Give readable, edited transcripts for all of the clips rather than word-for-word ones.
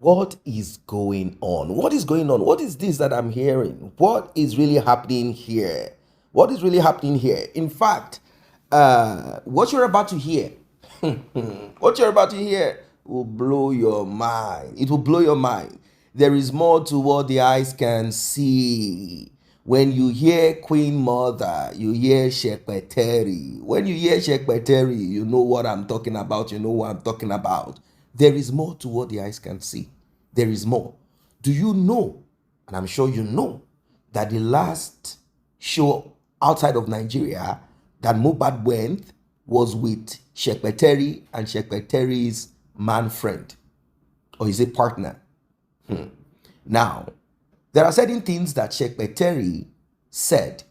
What is going on? What is going on? What is this that I'm hearing? What is really happening here? What is really happening here? In fact, what you're about to hear, what you're about to hear will blow your mind. It will blow your mind. There is more to what the eyes can see. When you hear Queen Mother, you hear SH0CKER. When you hear SH0CKER, you know what I'm talking about. You know what I'm talking about. There is more to what the eyes can see. There is more. Do you know, and I'm sure you know, that the last show outside of Nigeria that Mohbad went was with SH0CKER and SH0CKER's man friend, or is a partner? Now, there are certain things that SH0CKER said.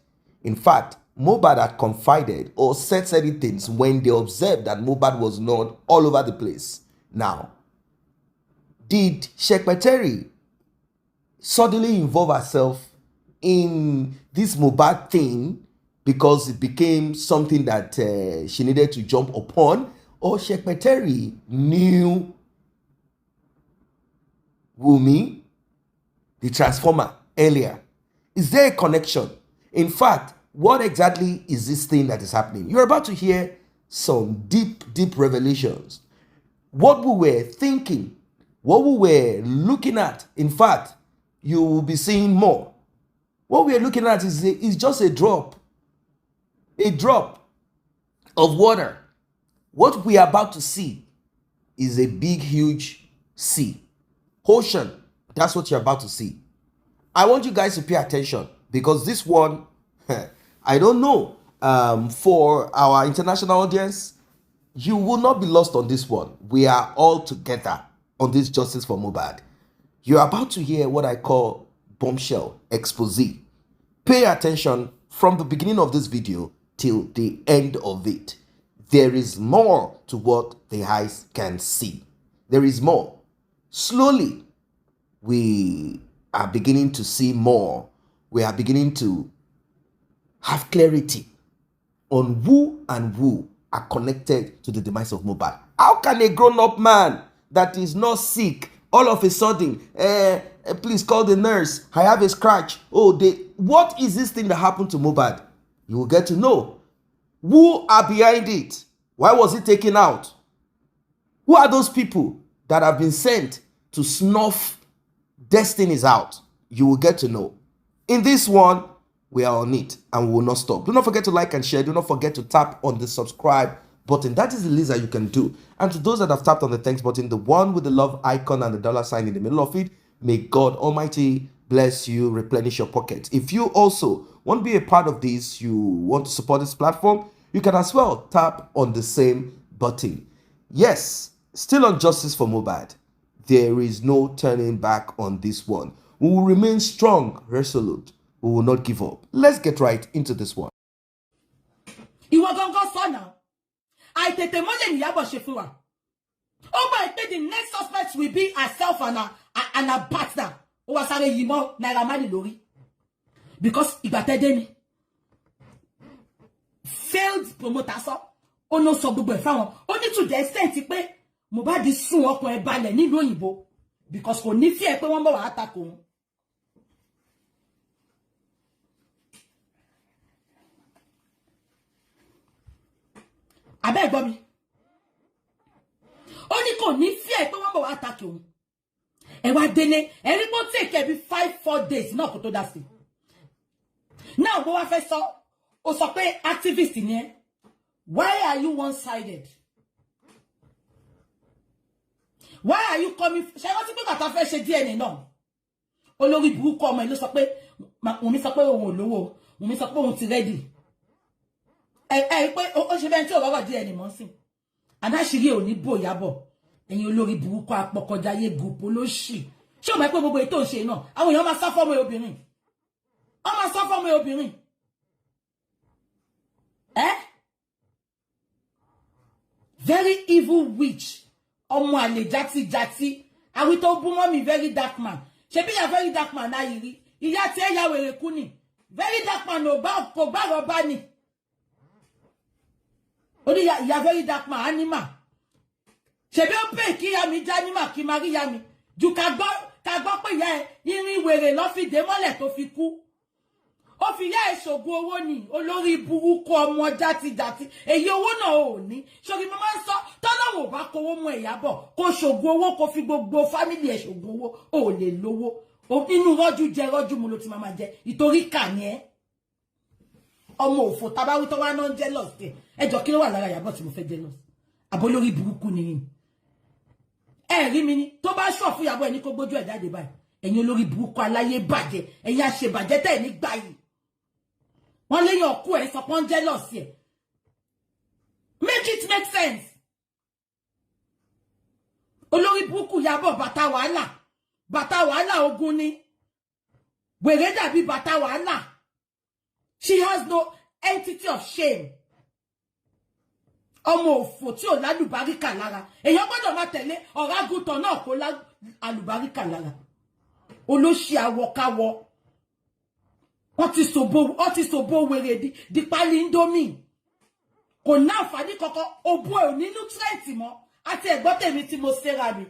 In fact, Mohbad had confided or said certain things when they observed that Mohbad was not all over the place. Now, did SH0CKER suddenly involve herself in this Mohbad thing because it became something that she needed to jump upon? Or SH0CKER knew Wunmi, the transformer, earlier? Is there a connection? In fact, what exactly is this thing that is happening? You're about to hear some deep revelations. What we were thinking, what we were looking at, in fact, you will be seeing more. What we are looking at is just a drop of water. What we are about to see is a big, huge sea, ocean. That's what you're about to see. I want you guys to pay attention because this one, I don't know, for our international audience, you will not be lost on this one. We are all together on this Justice for Mohbad. You're about to hear what I call bombshell expose. Pay attention from the beginning of this video till the end of it. There is more to what the eyes can see. There is more. Slowly, we are beginning to see more. We are beginning to have clarity on who and who are connected to the demise of Mohbad. How can a grown-up man that is not sick all of a sudden, please call the nurse, I have a scratch. What is this thing that happened to Mohbad? You will get to know. Who are behind it? Why was it taken out? Who are those people that have been sent to snuff destinies out? You will get to know. In this one, we are on it and we will not stop. Do not forget to like and share. Do not forget to tap on the subscribe button. That is the least that you can do. And to those that have tapped on the thanks button, the one with the love icon and the dollar sign in the middle of it, may God Almighty bless you, replenish your pockets. If you also want to be a part of this, you want to support this platform, you can as well tap on the same button. Yes, still on Justice for Mohbad. There is no turning back on this one. We will remain strong, resolute. We will not give up. Let's get right into this one. You are going to go so now. I take the money in Iyabo ṣe fún wa. Oh my, the next suspect will be herself and a partner. O wa sáré yìí mọ́ Naira Marley lórí. Because ìgbà tẹ́ dé ni. Failed promoter so. O no sọ gbogbo ẹ̀ fáwọn. O ní to the extent pé Mohbad sún ọkàn ẹ̀ balẹ̀ nílùú òyìnbó. Because kò ní fear pé wọ́n bọ̀ wá attack òun. Abeg gbọ́ mi. Ó ní kò ní fear pé wọ́n bọ̀ wá attack òun. Ẹ wá délé, ẹ rí pé take every 5-4 days náà kó tó dá sí. Now bó wá fẹ́ sọ, ó sọ pé activist ni ẹ́. Why are you one-sided? Why are you coming? Ṣé wọ́n ti pé kàtà fẹ́ ṣe DNA náà? Olórí burúkú ọmọ ìlú sọ pé Wunmi sọ pé òun ò lówó, Wunmi sọ pé òun ti ready. Pé ó ṣe bẹ́ẹ̀ tí ò rọ́rọ̀ DNA mọ́ sí. Adáṣírí ò ní bò Iyabo. Ẹ̀yin olórí burúkú apọkọjáyé group olóṣì. Ṣé o mọ̀ pé gbogbo ètò ìṣe náà àwọn èèyàn máa sá fọ́mọ obìnrin. Wọ́n máa sá fọ́mọ obìnrin. Very evil witch. Ọmọ àlè jati. Àwí tó bú mọ́ mi very dark man. Ṣé bí ya very dark man náà yìí rí? Ìyá tí ẹ ya wèrè kú ni. Very dark man ò bá rọ̀bá ni. Ó ní ìyá very dark man animal. Ṣebí ó pè kí ya mi já animal kí máa rí ya mi. ju ká gbọ́ pé ìyá ẹ̀ irin wèrè ló fi dé mọ́lẹ̀ tó fi kú. Ó fi ìyá ẹ̀ ṣògùn owó ni olórí burúkú ọmọ játijàti èyí owó náà ò ní ṣòrí mo máa ń sọ tọ́lọ́wọ́ bá kówó mú Iyabo kó ṣògùn owó kó fi gbogbo fámìlì ẹ̀ ṣògùn owó ò lè lówó inú rọ́jú jẹ rọ́jú mu ló ti máa jẹ ìtorí kà ní ẹ́ ọmọ òfò tabáwí tó wá náà jealous ẹ̀ ẹjọ́ kí ló wà lára Iyabo tí mo fẹ́ jealous àbólórí burúkú nìyí ẹ rí mi ni tó bá ṣọ̀ fún Iyabo ẹni kó gbójú ẹ̀ jáde báyìí ẹ̀yin olórí burúkú aláyé bàjẹ́ ẹ̀yin àṣebàjẹ́ tẹ̀ ní gbà yìí wọ́n léyàn ọkú ẹ̀ sọ pọ́n jealous ẹ̀ make it make sense olórí burúkú Iyabo bàtà wàhálà ogun ni wèrè dàbí bàtà wàhálà she has no entity of shame ọmọ òfò tí ò lálùbáríkà lára èyàn gbọ́dọ̀ máa tẹ̀lé ọ̀rágùntàn náà kó lálùbáríkà lára olóṣì àwọ̀káwọ̀ wọ́n ti sòbó wèrè di pálí indomie kò ní àǹfààní kankan òbú ẹ̀ ní nutrient mọ́ àti ẹ̀gbọ́n tèmi tí mo ṣera mi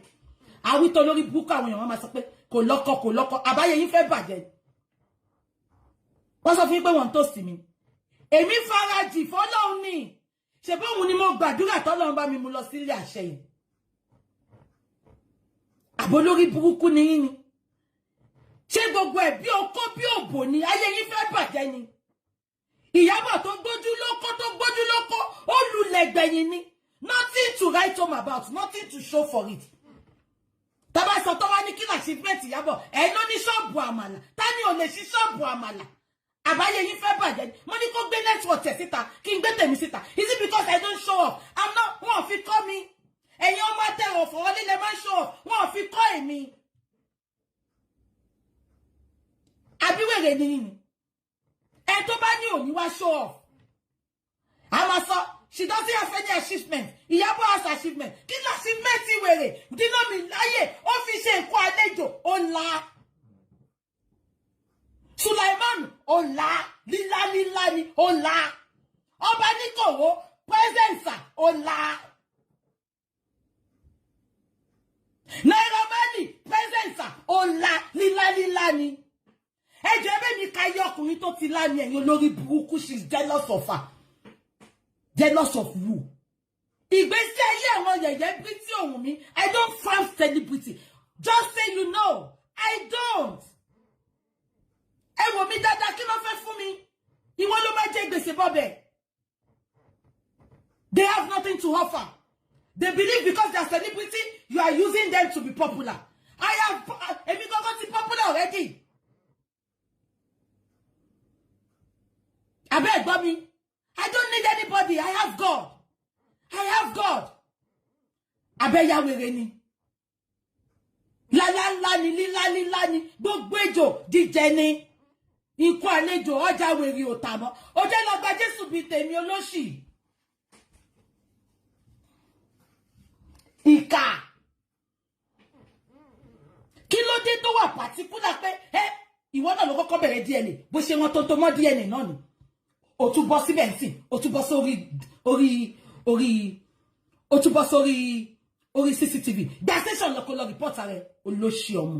àwítọ́ lórí búkú àwọn èèyàn máa sọ pé kò lọ́kọ àbáyé yín fẹ́ bàjẹ́ wọ́n sọ fún yín pé wọ́n tó sí mi èmi farajì fọ́lọ́run ni ṣe bóun ni mo gbàdúrà tọ́lọ́run bá mi mú lọ sílé àṣẹ yìí àbólórí burúkú ni yín ni ṣé gbogbo ẹ̀ bí okó bí òbò ni ayé yín fẹ́ bàjẹ́ ni Iyabo tó gbójú lóko ó lulẹ̀ gbẹ̀yìn ni nothing to write home about nothing to show for it tàbá sọ tó wá ní kí achievement Iyabo ẹ̀ ló ní ṣọ́ọ̀bù àmàlà ta ni ò lè ṣí ṣọ́ọ̀bù àmàlà àbáyé yín fẹ́ bàjẹ́ ni mo ní kó gbé network ẹ̀ síta kí n gbé tèmi síta is it because I don't show off I'm not wọn ò fi kọ́ mi ẹ̀yin ọmọ tẹ̀rọ̀ fọwọ́ lílẹ̀ máa ń show off wọn ò fi kọ́ èmi àbíwèrè ni yín ẹ tó bá ní òní wá show off àmọ́ sọ she doesn't have any achievement Iyabo has achievement kí ló achievement wèrè dínà mi láyè ó fi ṣe nǹkan àlejò ó la Sulaiman ó la lílá ni ó la ọba níkòwò presence ó la Naira Marley presence ó la lílá ni ẹjọ́ ẹbẹ́ mi ká yọ ọkùnrin tó ti lá ní ẹ̀yìn olórí burúkú she's jealous of her jealous of who ìgbésí ayé àwọn yẹ̀yẹ́ bí tí òun mi I don't farm celebrity just say you know I don't ẹ wò mí dáadáa kí ló fẹ́ fún mi ìwọ ló máa jẹ gbèsè bọ́bẹ̀ they have nothing to offer they believe because they are celebrity you are using them to be popular I have èmi kọ́kọ́ ti popular already. Abeg gbọ́ mi I don't need anybody I have God abẹ́ ya wèrè ni lálá ni lílá ni gbogbo ejò jíjẹ ni ikú àlejò ọjà wèrè ò tà mọ́ ó jẹ́ lọ gba Jésù bíi tèmi olóṣì ìkà kí ló dé tó wà pàtíkúlà pé ìwọ náà ló kọ́kọ́ bẹ̀rẹ̀ DNA bó ṣe wọn tó mọ́ DNA náà ni ó tún bọ́ síbẹ̀ ń sìn ó tún bọ́ sórí CCTV gba station lọ́kọ́ lọ report rẹ̀ olóṣì ọmọ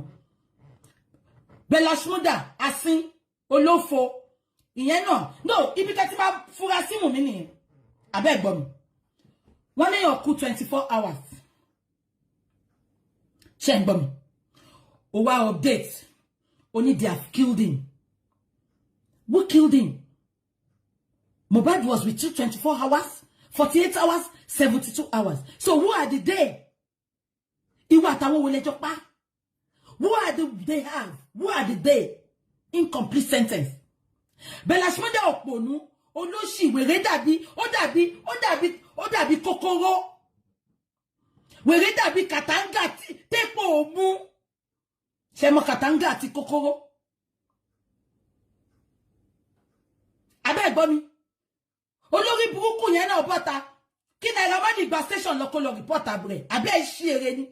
Bella Shmurda asin olófo ìyẹn náà no ibi tẹ́ ti bá fura sí Wunmi nìyẹn abẹ́ gbọ́ mi wọ́n léyàn kú 24 hours ṣe ń gbọ́ mi ó wá update only they have killed him who killed him Mohbad was with you 24 hours 48 hours 72 hours so who are the they ìwà àtàwọn wo lẹ́jọ́ pa who are the they have who are the they incomplete sentence Bella Shmurda òpònú olóṣì wèrè dàbí kòkòrò wèrè dàbí kàtàǹgà tẹ́pọ̀ òmú ṣe mọ̀ kàtàǹgà àti kòkòrò abẹ́ gbọ́ mi olórí burúkú yẹn náà bọ́ta kí Naira Marley gba station lọ́kọ́ lọ report àbúrẹ̀ abẹ́ ìṣí ere ni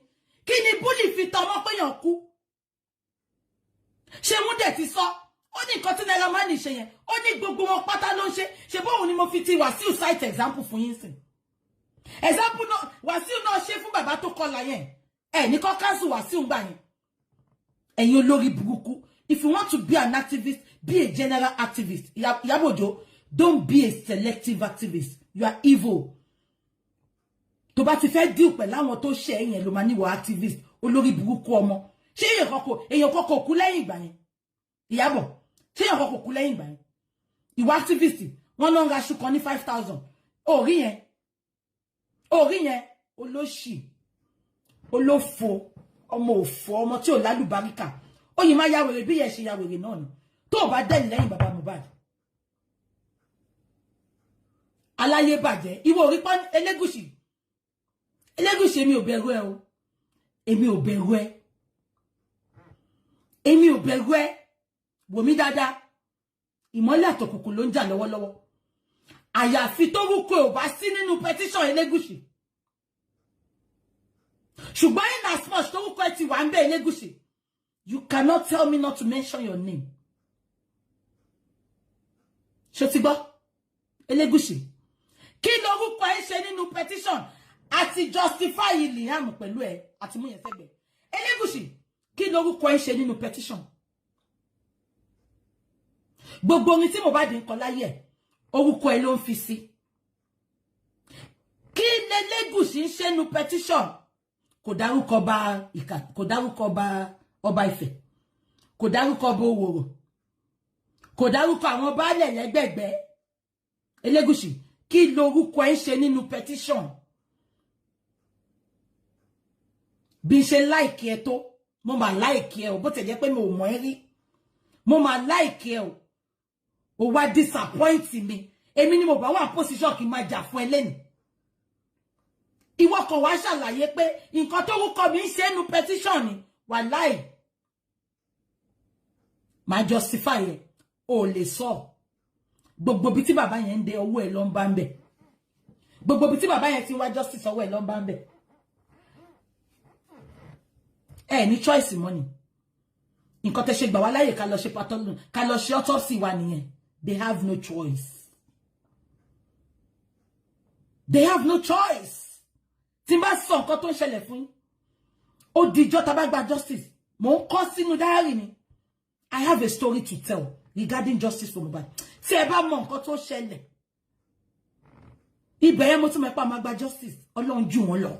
kí ni búlì fi tọmọ péyàn kú ṣe mú dẹ̀ ti sọ ó ní nǹkan tí Naira Marley ṣe yẹn ó ní gbogbo wọn pátá ló ń ṣe bóun ni mo fi ti Wàsíù site example fún yín sìn example náà Wàsíù náà ṣe fún bàbá tó kọlà yẹn ní kọ́ cancel Wàsíù gbà yẹn ẹ̀yin olórí burúkú. If you want to be an activist, be a general activist. Iyabo, don't be a selective activist. You are evil. Tó bá ti fẹ́ deal pẹ̀lú àwọn tó ṣe yẹn ló máa ní wọ activist olórí burúkú ọmọ. Ṣé èèyàn kọ́kọ́ kú lẹ́yìn ìgbà yẹn? Iyabo, ṣé èèyàn kọ́kọ́ kú lẹ́yìn ìgbà yẹn? Ìwà activist, wọ́n lọ ń ra ṣùkọ́ ní 5,000. Orí yẹn, olóṣì, olófo, ọmọ òfò, ọmọ tí ò lálùbáríkà. Ó yìí máa ya wèrè bí yẹn ṣe ya wèrè náà ni. Tó bá dẹ́ni lẹ́yìn bàbá Mohbad. Aláyé bàjẹ́, ìwọ orí pọ́n Elégùṣì. Elégùṣì èmi ò bẹ̀rù ẹ o. Èmi ò bẹ̀rù ẹ. Wò mí dáadáa. Ìmọ́lẹ̀ àtòkùnkùn ló ń jà lọ́wọ́lọ́wọ́. Àyàfi tó rúkọ ò bá sí nínú petition Elégùṣì. Ṣùgbọ́n in as much tó rúkọ ẹ ti wà ń bẹ Elégùṣì. You cannot tell me not to mention your name. Ṣó ti gbọ́? Elégùṣì. Kí lorúkọ ẹ ṣe nínú petition? Àti justify Liam pẹ̀lú ẹ àti mú yẹn sẹ́gbẹ̀. Elégùṣì, kí lorúkọ ẹ ṣe nínú petition? Gbogbo orin tí Mohbad ń kọ láyé ẹ̀, orúkọ ẹ ló ń fi sí. Kí Elégùṣì ń ṣe nínú petition? Kò dárúkọ ọba Ìkà, kò dárúkọ ọba Ifẹ̀, kò dárúkọ ọba Òwòrò, kò dárúkọ àwọn baálẹ̀ lẹ́gbẹ̀gbẹ́. Elégùṣì, kí lorúkọ ẹ ṣe nínú petition? Bí ṣe like ẹ tó, mo máa like ẹ o, bó tẹ̀ jẹ́ pé mo ò mọ̀ ẹ́ rí. Mo máa like ẹ o. Ó wá disappoint mi. Èmi ni mo bá wà position kí n máa jà fún ẹ lẹ́nu. Ìwọ kan wá ṣàlàyé pé nǹkan tó rúkọ mi ń ṣe nínú petition ni. Wàláì. Máa justify ẹ. O lè sọ. Gbogbo bí tí bàbá yẹn ń dé ọwọ́ ẹ ló ń bá ń bẹ̀. Gbogbo bí tí bàbá yẹn ti wá justice ọwọ́ ẹ ló ń bá ń bẹ̀. Ní choice money. Nǹkan tẹ́ ṣe gbà wá láyè ká lọ ṣe pathology, ká lọ ṣe autopsy wa nìyẹn. They have no choice. They have no choice. Tí n bá sọ nǹkan tó ń ṣẹlẹ̀ fún yín, ó dijọ́ tá bá gba justice. Mo ń kọ sínú diary mi. I have a story to tell regarding justice for Mohbad. Tí ẹ bá mọ nǹkan tó ṣẹlẹ̀, ibẹ̀ yẹn mo tún mọ̀ pé a máa gba justice. Ọlọ́run jù wọ́n lọ.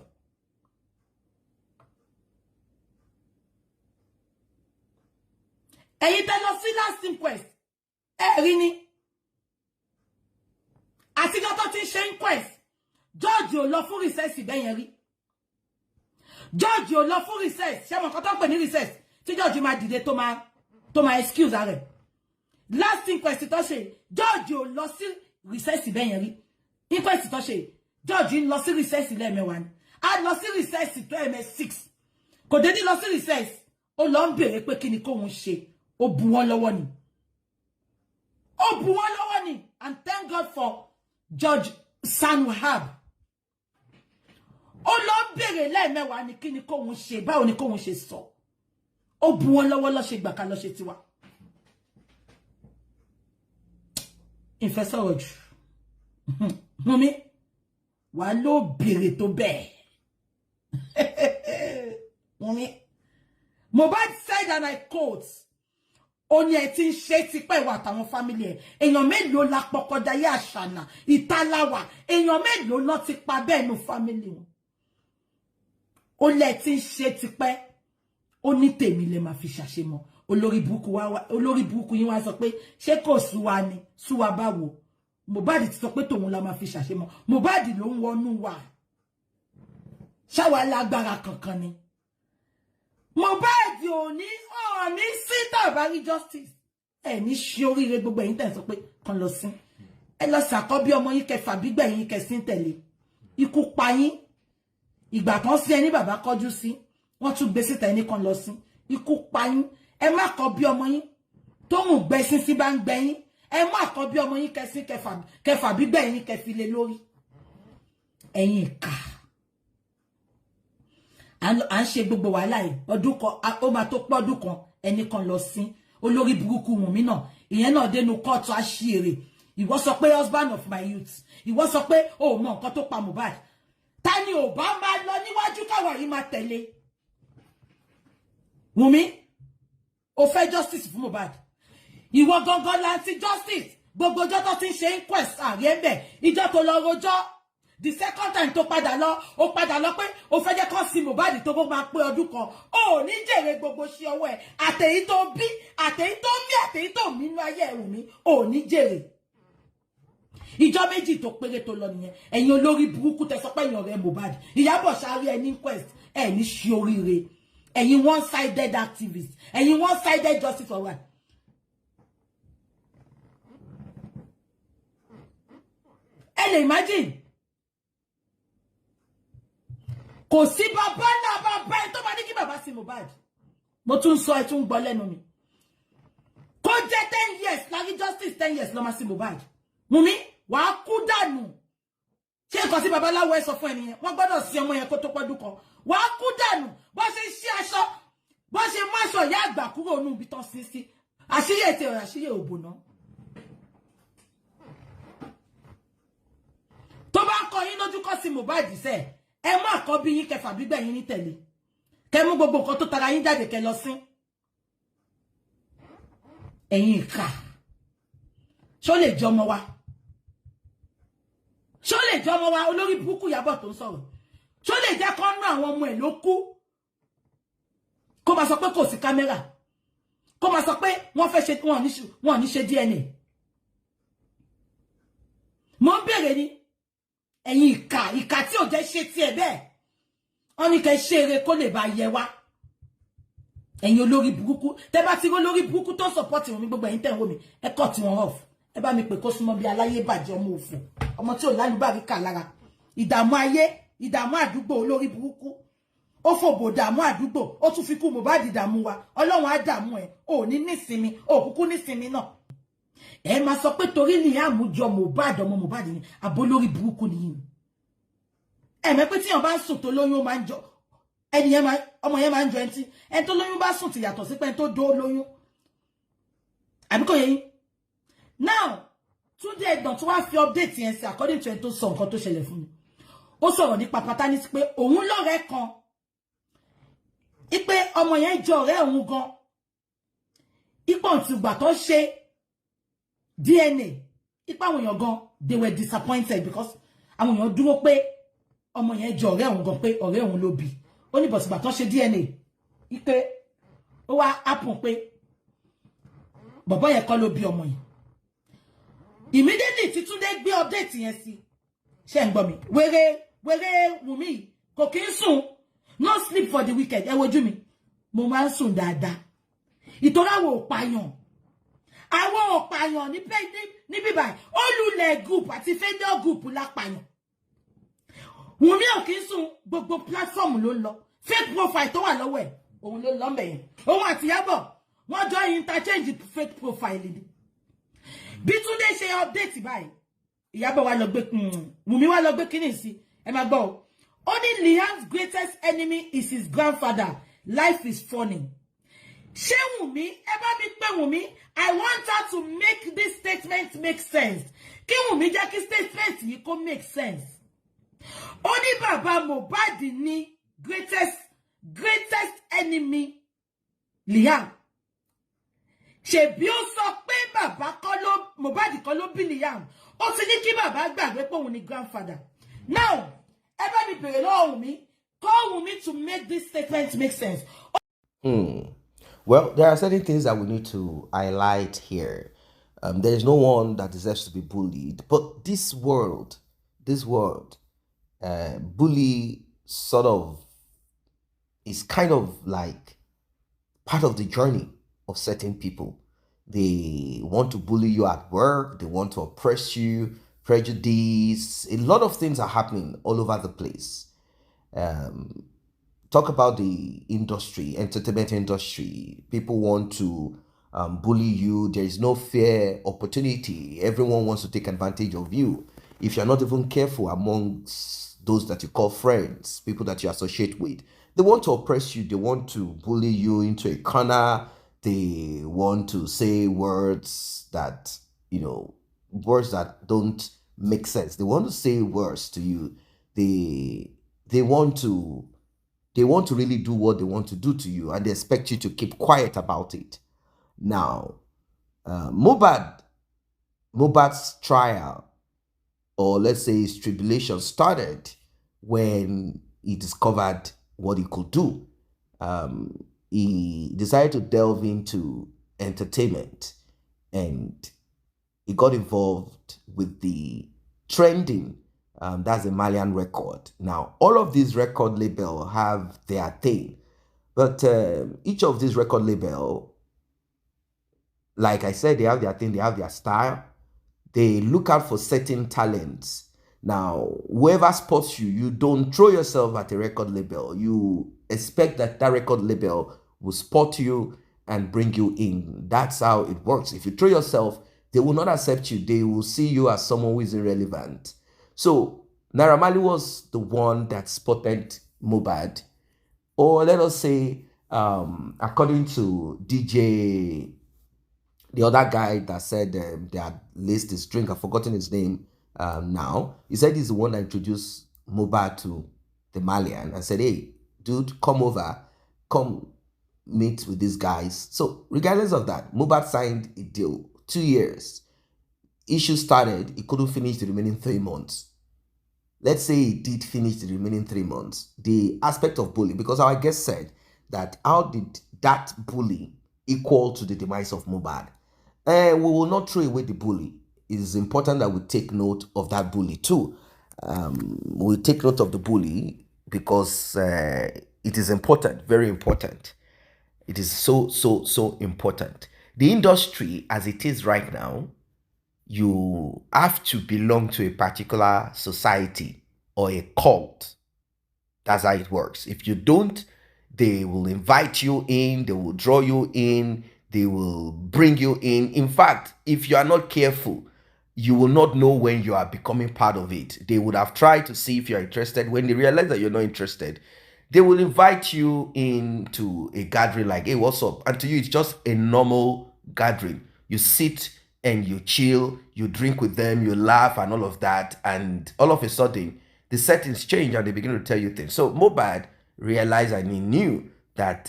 Ẹ̀yin tẹ́ lọ sí last inquest. Rí ni. Àti tó ti ṣe inquest. George ò lọ fún recess bẹ́ẹ̀ yẹn rí. George ò lọ fún recess. Ṣé mo kan tó ń pè ní recess? Tí George máa dìde tó máa excuse rẹ̀. Last inquest tó ṣe, George ò lọ sí recess bẹ́ẹ̀ yẹn rí. Inquest tó ṣe, George ń lọ sí recess lẹ́ẹ̀mẹ́wàá ni. A lọ sí recess tó ẹ̀mẹ́6. Kò dédé lọ sí recess. Ó lọ ń béèrè pé kí ni kóhun ṣe. Ó bù wọ́n lọ́wọ́ ni. Ó bù wọ́n lọ́wọ́ ni. And thank God for Judge Sanwahab. Ó lọ ń béèrè lẹ́ẹ̀mẹ́wàá ni kí ni kóhun ṣe. Báwo ni kóhun ṣe sọ. Ó bù wọ́n lọ́wọ́ lọ ṣe gbà ká lọ ṣe tiwa. Ìfẹ́ sọ̀rọ̀ jù. Wunmi, wà ló béèrè tó bẹ́ẹ̀. Wunmi, Mohbad said, and I quote, ó ní ẹ ti ń ṣe tipẹ́ ìwà àtàwọn family ẹ̀. Èèyàn mélòó la pọkọdà yé àṣànà, ìtaláwà. Èèyàn mélòó ló ti pa bẹ́ẹ̀ nù family wọn. Ó lẹ ti ń ṣe tipẹ́. Ó ní tèmi lè máa fi ṣàṣemọ. Olórí burúkú yín wá sọ pé ṣé kò súwa ni, súwa báwo. Mohbad ti sọ pé tòun la máa fi ṣàṣemọ. Mohbad ló ń wọnú wa. Ṣáwa lágbára kankan ni. Mohbad ò ní síta bá rí justice. Ní ṣe oríire gbogbo ẹ̀yin tẹ́ sọ pé kan lọ sí. Ẹ lọ ṣàkọ́bí ọmọ yín kẹfà bígbà yín kẹsìn tẹ̀lé. Ikú pa yín. Ìgbà kan sí ẹni bàbá kọjú sí. Wọ́n tún gbé síta ẹni kan lọ sí. Ikú pa yín. Ẹ má kọ́ bí ọmọ yín. Tóhùn gbẹ́sìn sí bá ń gbẹ yín. Ẹ má kọ́ bí ọmọ yín kẹsìn kẹfà bígbà yín kẹfì lé lórí. Ẹ̀yin ìkà. À ń ṣe gbogbo wàhálà yìí. Ọdún kan ó máa tó pọ́ ọdún kan ẹni kan lọ sí. Olórí burúkú Wunmi náà. Ìyẹn náà dénú kóòtù àṣírí. Ìwọ sọ pé husband of my youth. Ìwọ sọ pé ó mọ nǹkan tó pa Mohbad. Ta ni ò bá máa lọ níwájú káwa yìí máa tẹ̀lé? Wunmi, ó fẹ́ justice fún Mohbad. Ìwọ gangan láti justice. Gbogbo ọjọ́ tó ti ń ṣe inquest ààrẹ ńbẹ̀. Ìjọ tó lọ rojọ́. The second time tó padà lọ, ó padà lọ pé ó fẹ́ jẹ́ kó sí Mohbad tó bó máa pé ọdún kan. Ó ní jèrè gbogbo ṣe ọwọ́ ẹ̀. Àtèyí tó bí, àtèyí tó mí, àtèyí tó mí nínú ayé ẹ̀rù mi. Ó ní jèrè. Ìjọ méjì tó péré tó lọ nìyẹn. Ẹ̀yin olórí burúkú tẹ́ sọ pé ẹ̀yin ọ̀rẹ́ Mohbad. Ìyábọ̀ ṣàrí ẹ ní inquest. Ẹ ní ṣe oríire. Ẹ̀yin one-sided activists. Ẹ̀yin one-sided justice for what? Ẹ lè imagine. Kò sí bàbá náà bàbá ẹ tó bá ní kí bàbá sí Mohbad. Mo tún sọ ẹ tún gbọ́ lẹ́nu mi. Kó jẹ́ 10 years lárí justice 10 years ló máa sí Mohbad. Wunmi, wàá kú dànù. Ṣé nǹkan tí babaláwo ẹ sọ fún ẹni yẹn? Wọ́n gbọ́dọ̀ sí ọmọ yẹn kó tó pọ́dún kan. Wàá kú dànù. Bó ṣe ṣí aṣọ, bó ṣe mú aṣọ ìyá àgbà kúrò nínú ibi tán sí. Àṣírí ètè ọ̀rọ̀ àṣírí òbò náà. Tó bá ń kọ yín lójú kọ́ sí Mohbad sẹ́, ẹ mú àkọ́bí yín kẹfà gbígbẹ̀ yín ní tẹ̀lé. Kẹ mú gbogbo nǹkan tó tara yín jáde kẹ lọ sí. Ẹ̀yin ìkà. Ṣó lè jẹ́ ọmọ wa? Ṣó lè jẹ́ ọmọ wa olórí burúkú Ìyábọ̀ tó ń sọ̀rọ̀? Ṣó lè jẹ́ kó nú àwọn ọmọ ẹ̀ ló kú? Kó máa sọ pé kò sí kámẹ́rà. Kó máa sọ pé wọ́n fẹ́ ṣe wọ́n ní ṣe DNA. Mo ń bèèrè ni. Ẹ̀yin ìkà tí ò jẹ́ ṣe tiẹ̀ bẹ́ẹ̀. Wọ́n ní kẹ́ ṣe eré kó lè bá yẹ wá. Ẹ̀yin olórí burúkú. Tẹ́ bá ti rí olórí burúkú tó support wọn mi gbogbo ẹ̀yin tẹ́ ń wò mí. Ẹ cut wọn off. Ẹ bá mi pè kó súnmọ́ bí aláyé bàjẹ́ ọmọ òfò. Ọmọ tí ò lálùbáríkà lára. Ìdààmú ayé, ìdààmú àdúgbò olórí burúkú. Ó fòbò dààmú àdúgbò. Ó tún fi kú Mohbad dààmú wa. Ọlọ́run á dààmú ẹ̀. Ò ní nísinmi. Ò kúkú nísinmi náà. Ẹ máa sọ pé torí Liam jọ Mohbad ọmọ Mohbad ni àbó lórí burúkú nìyí. Ẹ mọ̀ pé tí yàn bá ń sùn tó lóyún máa ń jọ ẹni yẹn ọmọ yẹn máa ń jọ ẹni tó lóyún bá sùn ti yàtọ̀ sí pé ẹni tó dó lóyún. Àbí kò yé yín. Now, Túndé Ẹ̀gbọ́n tó wá fi update yẹn sí according to ẹni tó sọ nǹkan tó ṣẹlẹ̀ fún mi. Ó sọ̀rọ̀ nípa paternity pé òun lọ́rẹ̀ẹ́ kan. Ipe ọmọ yẹn jọ ọ̀rẹ́ òun gan. Ipò tí ìgbà tó ṣe DNA. Ipa àwọn èèyàn gan, they were disappointed because àwọn èèyàn dúró pé ọmọ yẹn jọ ọ̀rẹ́ òun gan pé ọ̀rẹ́ òun ló bí. Ó ní bọ̀sìgbà tó ṣe DNA. Ipe ó wá happen pé bọ̀bọ́ yẹn kọ́ ló bí ọmọ yẹn. Immediately tí Túndé gbé update yẹn sí. Ṣé ń gbọ́ mi? Wèrè Wunmi kò kí ń sùn. No sleep for the wicked. Ẹ wojú mi. Mo máa ń sùn dáadáa. Ìtorí àwọn òpàyàn. Àwọn òpàyàn ní bíbáyìí. Olùlẹ̀ group àti failure group lápàyàn. Wunmi ò kí ń sùn gbogbo platform ló lọ. Fake profile tó wà lọ́wọ́ ẹ̀. Òun ló lọ ńbẹ̀ yẹn. Òun àti Iyabo. Wọ́n jọ interchange fake profile ni. Bí Túndé ṣe update báyìí. Iyabo wá lọ gbé Wunmi wá lọ gbé kíní sí. Ẹ máa gbọ́ o. Only Liam's greatest enemy is his grandfather. Life is funny. Ṣé Wunmi, ẹ bá mi pé Wunmi, I want her to make this statement make sense. Kí Wunmi jẹ́ kí statement yìí kó make sense. Ó ní bàbá Mohbad ní greatest enemy Liam. Ṣebí ó sọ pé bàbá Mohbad kọ́ ló bí Liam. Ó ti ní kí bàbá gbàgbé pé òun ni grandfather. Now, ẹ bá mi bèrè lọ́wọ́ Wunmi, call Wunmi to make this statement make sense. Well, there are certain things that we need to highlight here. There is no one that deserves to be bullied, but this world, bully sort of is kind of like part of the journey of certain people. They want to bully you at work. They want to oppress you, prejudice. A lot of things are happening all over the place. Talk about the industry, entertainment industry. People want to bully you. There is no fair opportunity. Everyone wants to take advantage of you. If you're not even careful amongst those that you call friends, people that you associate with, they want to oppress you. They want to bully you into a corner. They want to say words that, words that don't make sense. They want to say words to you. They want to really do what they want to do to you, and they expect you to keep quiet about it. Now, Mohbad's trial, or let's say his tribulation, started when he discovered what he could do. He decided to delve into entertainment, and he got involved with the trending, that's a Malian record. Now, all of these record labels have their thing, but each of these record label, like I said, they have their thing, they have their style. They look out for certain talents. Now, whoever spots you, you don't throw yourself at a record label. You expect that that record label will spot you and bring you in. That's how it works. If you throw yourself, they will not accept you. They will see you as someone who is irrelevant. So, Naira Marley was the one that spotted Mohbad. Or let us say, according to DJ, the other guy that said they had laced his drink, I've forgotten his name now. He said he's the one that introduced Mohbad to the Malian and said, hey, dude, come over, come meet with these guys. So regardless of that, Mohbad signed a deal, 2 years. Issue started, he couldn't finish the remaining 3 months. Let's say he did finish the remaining 3 months. The aspect of bullying, because our guest said that how did that bully equal to the demise of Mohbad? We will not throw away the bully. It is important that we take note of that bully too. We take note of the bully because it is important, very important. It is so important. The industry as it is right now, you have to belong to a particular society or a cult. That's how it works. If you don't, they will invite you in, they will draw you in, they will bring you in. In fact, if you are not careful, you will not know when you are becoming part of it. They would have tried to see if you're interested. When they realize that you're not interested, they will invite you into a gathering like, hey, what's up? And to you, it's just a normal gathering. You sit and you chill, you drink with them, you laugh and all of that. And all of a sudden, the settings change and they begin to tell you things. So Mohbad realized and he knew that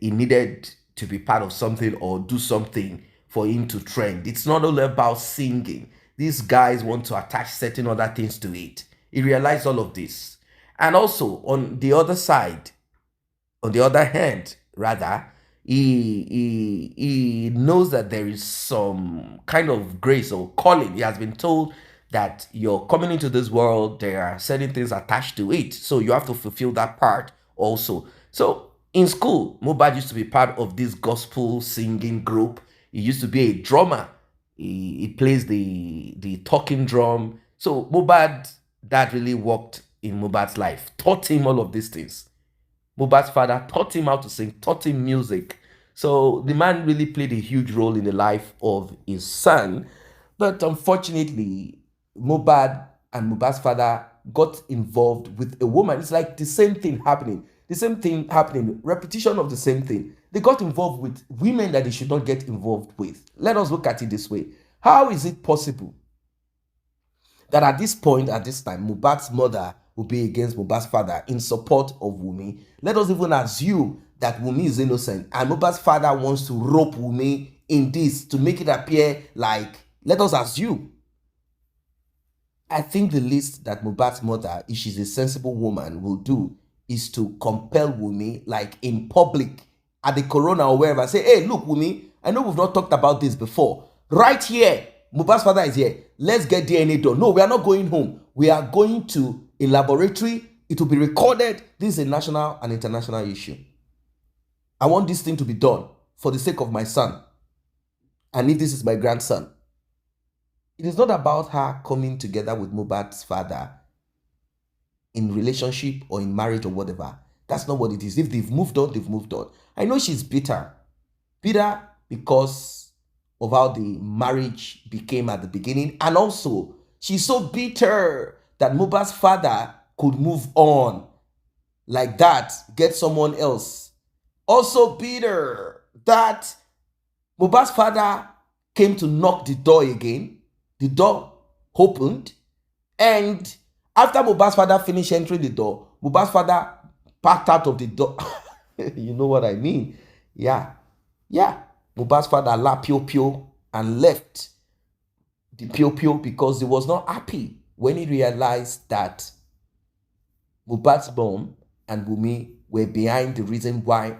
he needed to be part of something or do something for him to trend. It's not all about singing. These guys want to attach certain other things to it. He realized all of this. And also, on the other side, on the other hand, rather, he knows that there is some kind of grace or calling. He has been told that you're coming into this world, there are certain things attached to it. So you have to fulfill that part also. So in school, Mohbad used to be part of this gospel singing group. He used to be a drummer. He plays the talking drum. So Mohbad, that really worked in Mohbad's life, taught him all of these things. Mohbad's father taught him how to sing, taught him music. So the man really played a huge role in the life of his son. But unfortunately, Mohbad and Mohbad's father got involved with a woman. It's like the same thing happening. The same thing happening, repetition of the same thing. They got involved with women that they should not get involved with. Let us look at it this way. How is it possible that at this point, at this time, Mohbad's mother will be against Mohbad's father in support of Wunmi? Let us even assume that Wunmi is innocent and Mohbad's father wants to rope Wunmi in this to make it appear like, let us assume. I think the least that Mohbad's mother, if she's a sensible woman, will do is to compel Wunmi, like in public, at the corona or wherever, say, hey, look, Wunmi, I know we've not talked about this before. Right here, Mohbad's father is here. Let's get DNA done. No, we are not going home. We are going to a laboratory. It will be recorded. This is a national and international issue. I want this thing to be done for the sake of my son. And if this is my grandson. It is not about her coming together with Mohbad's father in relationship or in marriage or whatever. That's not what it is. If they've moved on, they've moved on. I know she's bitter. Bitter because of how the marriage became at the beginning. And also, she's so bitter that Mohbad's father could move on like that, get someone else. Also bitter that Mohbad's father came to knock the door again. The door opened, and after Mohbad's father finished entering the door, Mohbad's father backed out of the door. You know what I mean? Yeah. Mohbad's father la pio pio and left the pio pio because he was not happy when he realized that Mohbad's mom and Wunmi were behind the reason why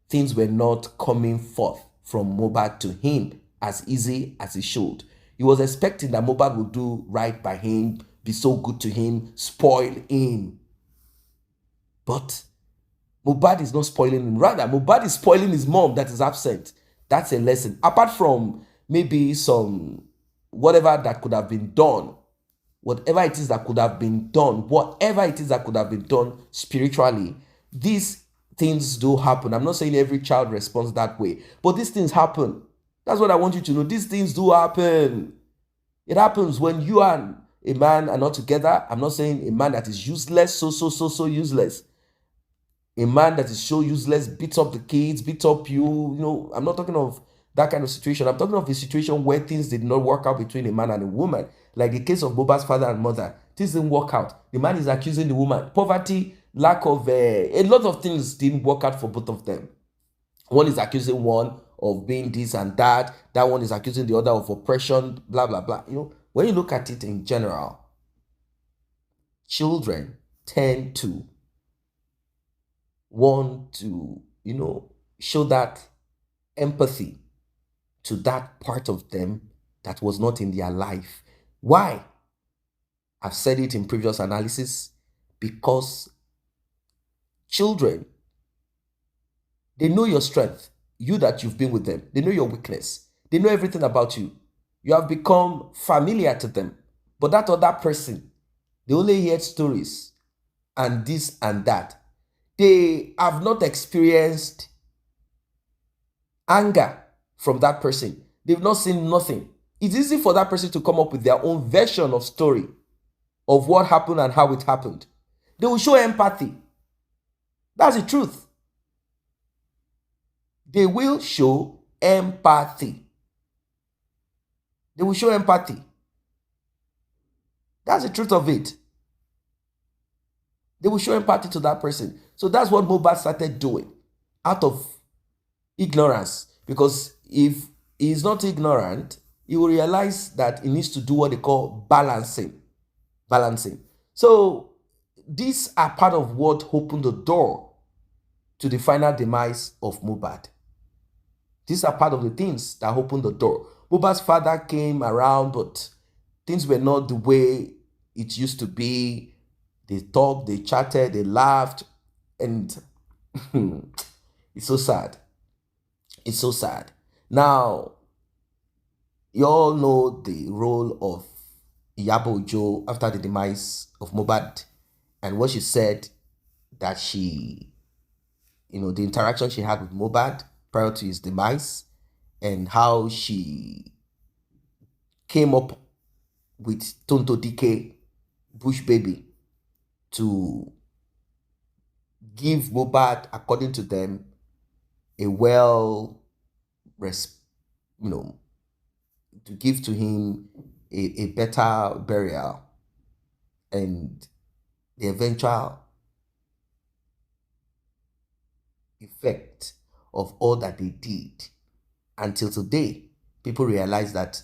things were not coming forth from Mohbad to him as easy as it should. He was expecting that Mohbad would do right by him, be so good to him, spoil him. But Mohbad is not spoiling him. Rather, Mohbad is spoiling his mom that is absent. That's a lesson. Apart from maybe some whatever that could have been done, whatever it is that could have been done spiritually, these things do happen. I'm not saying every child responds that way, but these things happen. That's what I want you to know. These things do happen. It happens when you and a man are not together. I'm not saying a man that is useless, so useless. A man that is so useless, beats up the kids, beats up you. I'm not talking of that kind of situation. I'm talking of a situation where things did not work out between a man and a woman. Like the case of Mohbad's father and mother. Things didn't work out. The man is accusing the woman. Poverty, lack of a lot of things didn't work out for both of them. One is accusing one of being this and that. That one is accusing the other of oppression, blah, blah, blah. When you look at it in general, children tend to want to, show that empathy to that part of them that was not in their life. Why? I've said it in previous analysis, because children, they know your strength, you that you've been with them. They know your weakness. They know everything about you. You have become familiar to them. But that other person, they only hear stories and this and that. They have not experienced anger from that person. They've not seen nothing. It's easy for that person to come up with their own version of story of what happened and how it happened. They will show empathy. That's the truth. They will show empathy. They will show empathy. That's the truth of it. They will show empathy to that person. So that's what Mohbad started doing out of ignorance. Because if he's not ignorant, he will realize that he needs to do what they call balancing. So these are part of what opened the door to the final demise of Mohbad. These are part of the things that opened the door. Mohbad's father came around, but things were not the way it used to be. They talked, they chatted, they laughed, and it's so sad. It's so sad. Now, you all know the role of Iyabo after the demise of Mohbad, and what she said, that she, the interaction she had with Mohbad prior to his demise, and how she came up with Tonto DK, Bush Baby, to give Mohbad, according to them, a to give to him a better burial, and the eventual effect of all that they did. Until today, people realize that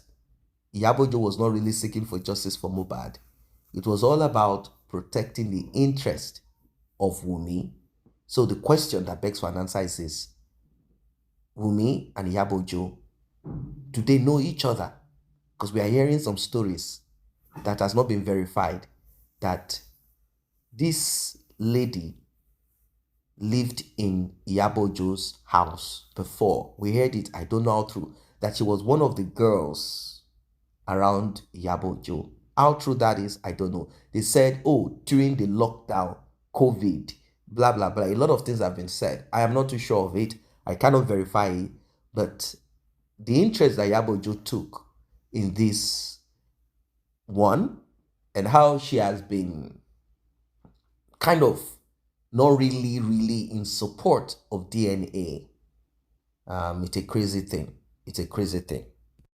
Iyabo was not really seeking for justice for Mohbad. It was all about protecting the interest of Wunmi. So the question that begs for an answer is this: Wunmi and Iyabo, do they know each other? Because we are hearing some stories that has not been verified, that this lady lived in Iyabo house before. We heard it, I don't know how true, that she was one of the girls around Iyabo. How true that is, I don't know. They said, during the lockdown, COVID, blah, blah, blah. A lot of things have been said. I am not too sure of it. I cannot verify it. But the interest that Iyabo took in this one, and how she has been kind of not really in support of DNA, it's a crazy thing. It's a crazy thing.